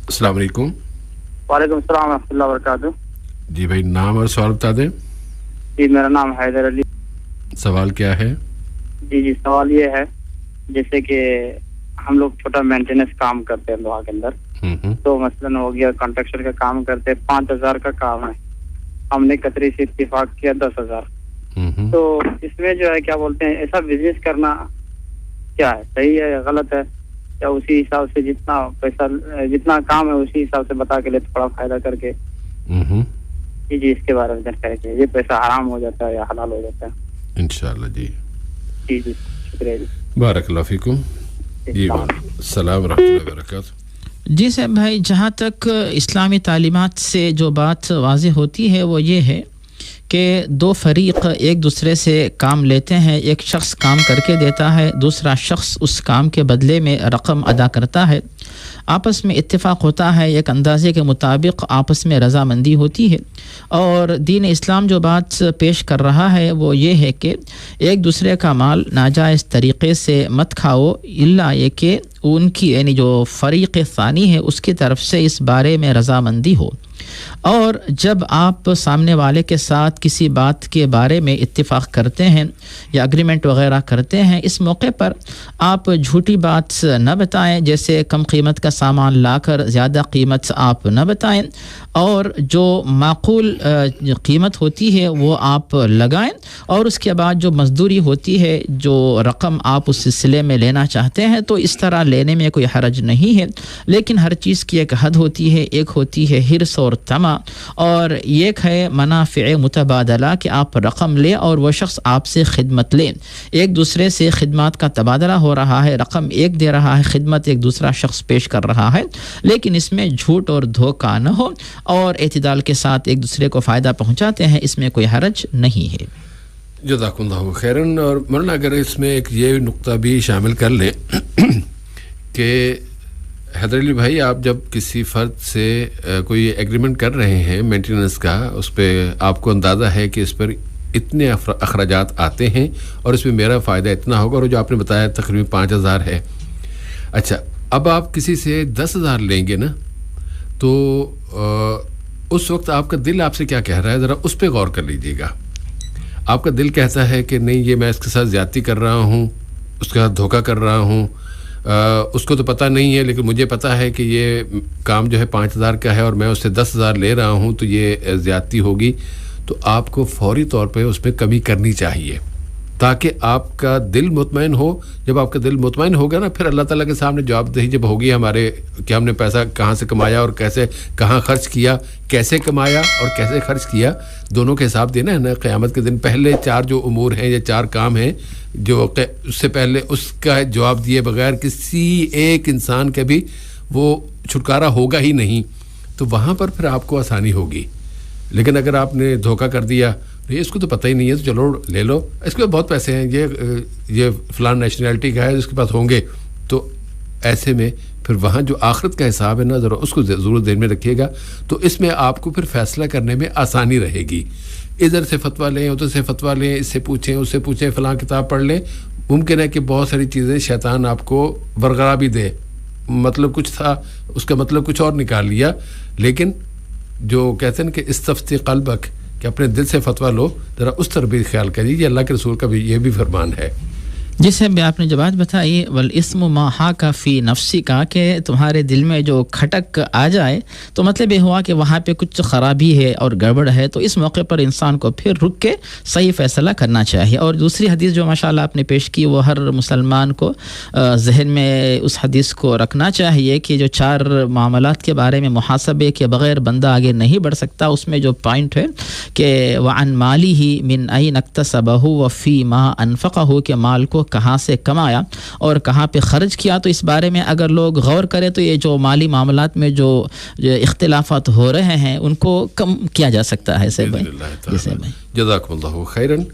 अस्सलाम वालेकुम। वालेकुम अस्सलाम व रहमतुल्लाहि व बरकातहू। जी भाई, नाम और सवाल बता दें। जी मेरा नाम हैदर अली। सवाल क्या है? जी सवाल ये है, जैसे कि हम लोग छोटा मेंटेनेंस काम करते हैं लोहा के अंदर, तो मसलन हो गया कंस्ट्रक्शन का काम करते हैं, 5,000 का काम है, हमने कतरी से इत्तेफाक किया 10,000। तो इसमें जो है क्या बोलते हैं, ऐसा बिजनेस करना क्या है, सही है या गलत है, या उसी हिसाब से जितना पैसा जितना काम है उसी हिसाब से बता के ले थोड़ा फायदा करके? जी इसके बारे में जानकारी चाहिए, ये पैसा हराम हो जाता है या हलाल हो जाता है? इंशाल्लाह जी। जी शुक्रिया जी। बारकल्लाहु फीकुम। जी सलाम रहमतुल्लाहि व बरकातहू। जी साहब भाई, जहाँ तक इस्लामी तालीमात से जो बात वाज़ेह होती है वो ये है कि दो फरीक एक दूसरे से काम लेते हैं, एक शख्स काम करके देता है, दूसरा शख्स उस काम के बदले में रकम अदा करता है, आपस में इत्तेफाक होता है, एक अंदाजे के मुताबिक आपस में रज़ामंदी होती है। और दीन इस्लाम जो बात पेश कर रहा है वो ये है कि एक दूसरे का माल नाजायज़ तरीक़े से मत खाओ, इल्ला ये कि उनकी यानी जो फ़रीक़ सानी है उसकी तरफ से इस बारे में रज़ामंदी हो। और जब आप सामने वाले के साथ किसी बात के बारे में इत्तिफाक करते हैं या एग्रीमेंट वगैरह करते हैं, इस मौके पर आप झूठी बात न बताएं, जैसे कम कीमत का सामान लाकर ज़्यादा कीमत आप न बताएं, और जो माकूल कीमत होती है वो आप लगाएं, और उसके बाद जो मजदूरी होती है, जो रकम आप उस सिलसिले में लेना चाहते हैं, तो इस तरह लेने में कोई हरज नहीं है। लेकिन हर चीज़ की एक हद होती है, एक होती है हिर्स और तमा, और एक है मनाफ़े मुतबादला कि आप रकम लें और वह शख्स आपसे खिदमत लें, एक दूसरे से खिदमत का तबादला हो रहा है, रकम एक दे रहा है, खिदमत एक दूसरा शख्स पेश कर रहा है, लेकिन इसमें झूठ और धोखा न हो और एतदाल के साथ एक दूसरे को फ़ायदा पहुँचाते हैं, इसमें कोई हरज नहीं है। जज़ाकुमुल्लाहु खैरन। और मौलाना अगर इसमें एक ये नुक्ता भी शामिल कर लें कि हैदर अली भाई, आप जब किसी फ़र्द से कोई एग्रीमेंट कर रहे हैं मेंटेनेंस का, उस पर आपको अंदाज़ा है कि इस पर इतने अखराजात आते हैं और इसमें मेरा फ़ायदा इतना होगा, और जो आपने बताया तकरीबन 5,000 है। अच्छा, अब आप किसी से 10,000 लेंगे ना, तो उस वक्त आपका दिल आपसे क्या कह रहा है, ज़रा उस पर गौर कर लीजिएगा। आपका दिल कहता है कि नहीं, ये मैं इसके साथ ज़्यादती कर रहा हूँ, उसके साथ धोखा कर रहा हूँ, उसको तो पता नहीं है, लेकिन मुझे पता है कि ये काम जो है 5,000 का है और मैं उससे 10,000 ले रहा हूँ, तो ये ज़्यादती होगी। तो आपको फौरी तौर पे उसमें कमी करनी चाहिए ताकि आपका दिल मुतमईन हो। जब आपका दिल मुतमईन होगा ना, फिर अल्लाह ताला के सामने जवाबदेही जब होगी हमारे कि हमने पैसा कहाँ से कमाया और कैसे कहाँ खर्च किया, कैसे कमाया और कैसे खर्च किया, दोनों के हिसाब देना है ना क़यामत के दिन। पहले 4 जो उमूर हैं या 4 काम हैं जो उससे पहले उसका जवाब दिए बगैर किसी एक इंसान के भी वो छुटकारा होगा ही नहीं, तो वहाँ पर फिर आपको आसानी होगी। लेकिन अगर आपने धोखा कर दिया, ये इसको तो पता ही नहीं है, तो चलो ले लो, इसके पास बहुत पैसे हैं, ये फ़लान नेशनैलिटी का है, इसके पास होंगे, तो ऐसे में फिर वहाँ जो आखिरत का हिसाब है ना, ज़रा उसको ज़रूर ध्यान में रखिएगा। तो इसमें आपको फिर फ़ैसला करने में आसानी रहेगी। इधर से फतवा लें, उधर से फतवा लें, इससे पूछें, उससे पूछें, फ़लाँ किताब पढ़ लें, मुमकिन है कि बहुत सारी चीज़ें शैतान आपको वरगला भी दे, मतलब कुछ था उसका मतलब कुछ और निकाल लिया। लेकिन जो कहते हैं कि इस्तफ्ती क़ल्बक, कि अपने दिल से फतवा लो, ज़रा उस तरफ भी ख्याल करिए। अल्लाह के रसूल का भी ये भी फरमान है। जिसे भी आपने जो बात बताई, वल इस्मु मा हाका फ़ी नफ्सी का, कि तुम्हारे दिल में जो खटक आ जाए तो मतलब ये हुआ कि वहाँ पे कुछ ख़राबी है और गड़बड़ है, तो इस मौके पर इंसान को फिर रुक के सही फ़ैसला करना चाहिए। और दूसरी हदीस जो माशाल्लाह आपने पेश की, वो हर मुसलमान को जहन में उस हदीस को रखना चाहिए कि जो 4 मामलात के बारे में मुहासबे के बग़ैर बंदा आगे नहीं बढ़ सकता, उसमें जो पॉइंट है कि वअन मालिही मिन ऐन इक्तसबहु व फ़ी मा अनफ़क़हु, के माल को कहाँ से कमाया और कहाँ पे खर्च किया। तो इस बारे में अगर लोग गौर करें तो ये जो माली मामलात में जो इख्तिलाफात हो रहे हैं उनको कम किया जा सकता है। जज़ाकुमुल्लाहु खैरन।